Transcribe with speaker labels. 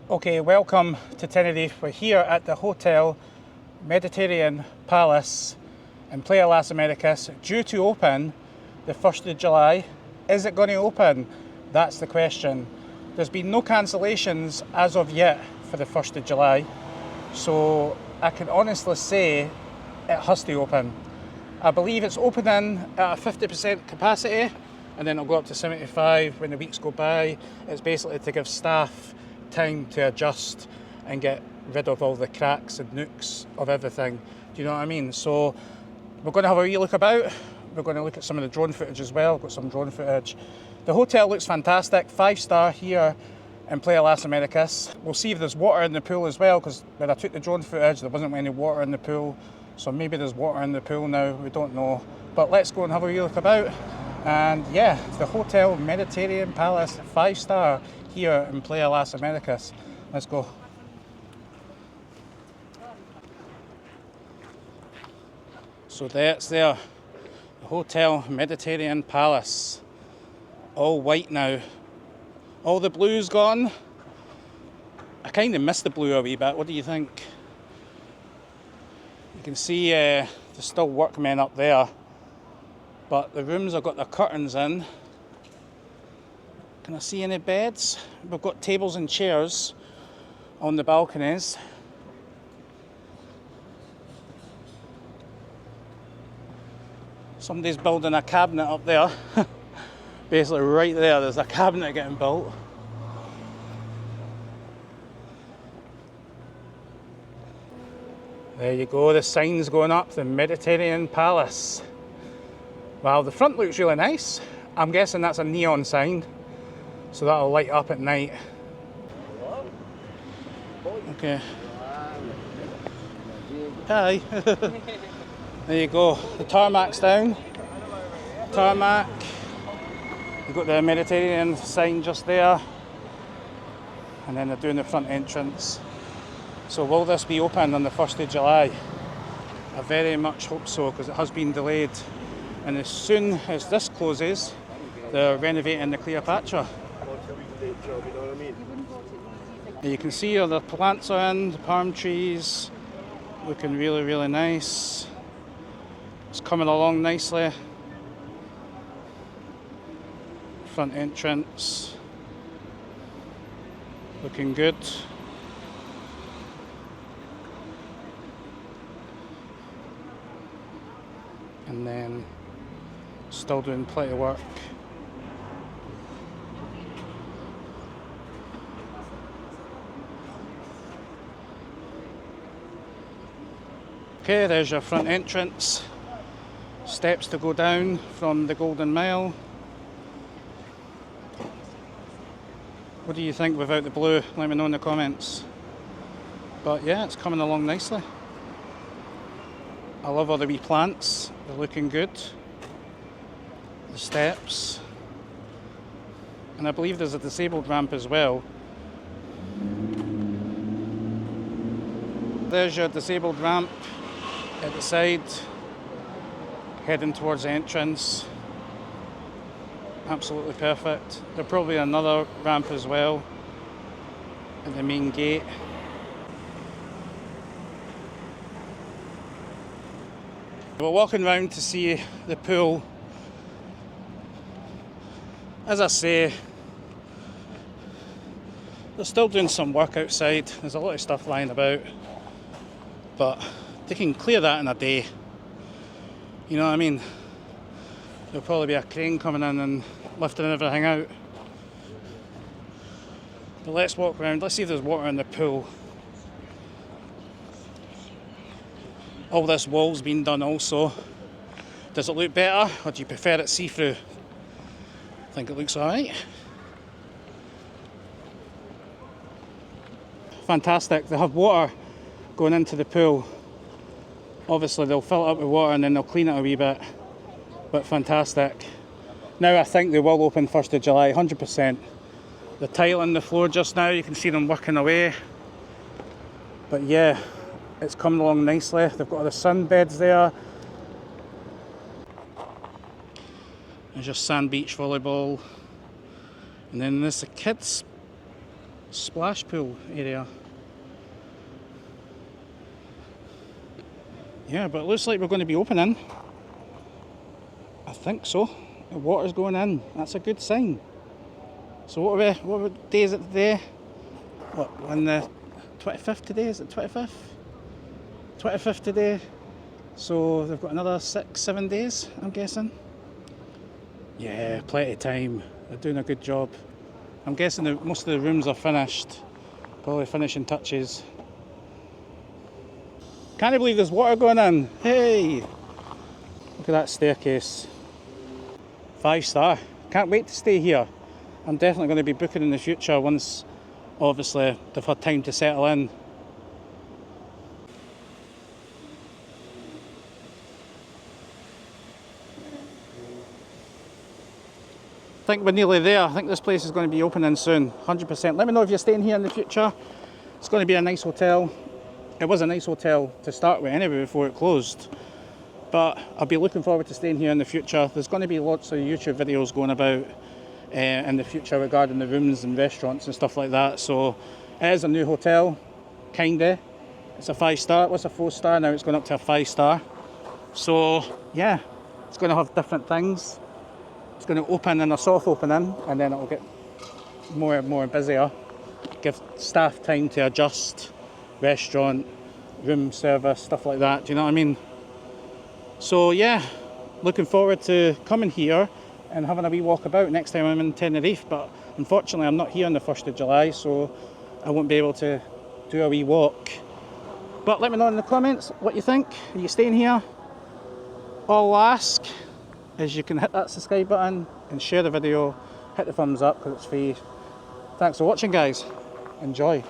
Speaker 1: Okay, welcome to Tenerife. We're here at the Hotel Mediterranean Palace in Playa Las Americas, due to open the 1st of July. Is it going to open? That's the question. There's been no cancellations as of yet for the 1st of July, so I can honestly say it has to open. I believe it's opening at a 50% capacity, and then it'll go up to 75 when the weeks go by. It's basically to give staff time to adjust and get rid of all the cracks and nooks of everything. Do you know what I mean? So we're going to have a wee look about. We're going to look at some of the drone footage as well. I've got some drone footage. The hotel looks fantastic, 5-star here in Playa Las Americas. We'll see if there's water in the pool as well, because when I took the drone footage there wasn't any water in the pool, so maybe there's water in the pool now, we don't know. But let's go and have a wee look about. And yeah, the Hotel Mediterranean Palace, 5-star here in Playa Las Americas. Let's go. So that's there, the Hotel Mediterranean Palace. All white now. All the blue's gone. I kind of miss the blue a wee bit. What do you think? You can see there's still workmen up there, but the rooms have got their curtains in. Can I see any beds? We've got tables and chairs on the balconies. Somebody's building a cabinet up there. Basically right there, there's a cabinet getting built. There you go, the sign's going up, the Mediterranean Palace. Wow, the front looks really nice. I'm guessing that's a neon sign, so that'll light up at night. Okay. Hi. There you go, the tarmac's down. Tarmac. You've got the Mediterranean sign just there. And then they're doing the front entrance. So will this be open on the 1st of July? I very much hope so, because it has been delayed. And as soon as this closes, they're renovating the Cleopatra. You can see all the plants are in, the palm trees, looking really, really nice. It's coming along nicely. Front entrance, looking good. And then still doing plenty of work. Okay, there's your front entrance. Steps to go down from the Golden Mile. What do you think without the blue? Let me know in the comments. But yeah, it's coming along nicely. I love all the wee plants, they're looking good. The steps. And I believe there's a disabled ramp as well. There's your disabled ramp at the side, heading towards the entrance. Absolutely perfect. There'll probably be another ramp as well at the main gate. We're walking around to see the pool. As I say, they're still doing some work outside. There's a lot of stuff lying about, but they can clear that in a day. You know what I mean? There'll probably be a crane coming in and lifting everything out. But let's walk around, let's see if there's water in the pool. All this wall's been done also. Does it look better, or do you prefer it see-through? I think it looks alright. Fantastic, they have water going into the pool. Obviously they'll fill it up with water and then they'll clean it a wee bit. But fantastic. Now I think they will open 1st of July, 100%. The tile on the floor just now, you can see them working away. But yeah, it's coming along nicely. They've got all the sunbeds there. There's your sand beach volleyball. And then there's the kids splash pool area. Yeah, but it looks like we're going to be opening. I think so. The water's going in. That's a good sign. So what day is it today? What, on the 25th today? Is it 25th? 25th today. So they've got another 6-7 days, I'm guessing. Yeah, plenty of time. They're doing a good job. I'm guessing that most of the rooms are finished. Probably finishing touches. Can't believe there's water going in. Hey! Look at that staircase. 5-star. Can't wait to stay here. I'm definitely going to be booking in the future once, obviously, they've had time to settle in. I think we're nearly there. I think this place is going to be opening soon, 100%. Let me know if you're staying here in the future. It's going to be a nice hotel. It was a nice hotel to start with anyway before it closed. But I'll be looking forward to staying here in the future. There's going to be lots of YouTube videos going about in the future regarding the rooms and restaurants and stuff like that. So it is a new hotel, kinda. It's a 5-star. It was a 4-star, now it's going up to a 5-star. So yeah, it's going to have different things. It's going to open in a soft opening, and then it'll get more and more busier. Give staff time to adjust, restaurant, room service, stuff like that. Do you know what I mean? So yeah, looking forward to coming here and having a wee walk about next time I'm in Tenerife, but unfortunately I'm not here on the 1st of July, so I won't be able to do a wee walk. But let me know in the comments what you think. Are you staying here? All I'll ask is you can hit that subscribe button and share the video, hit the thumbs up because it's free. Thanks for watching, guys. Enjoy.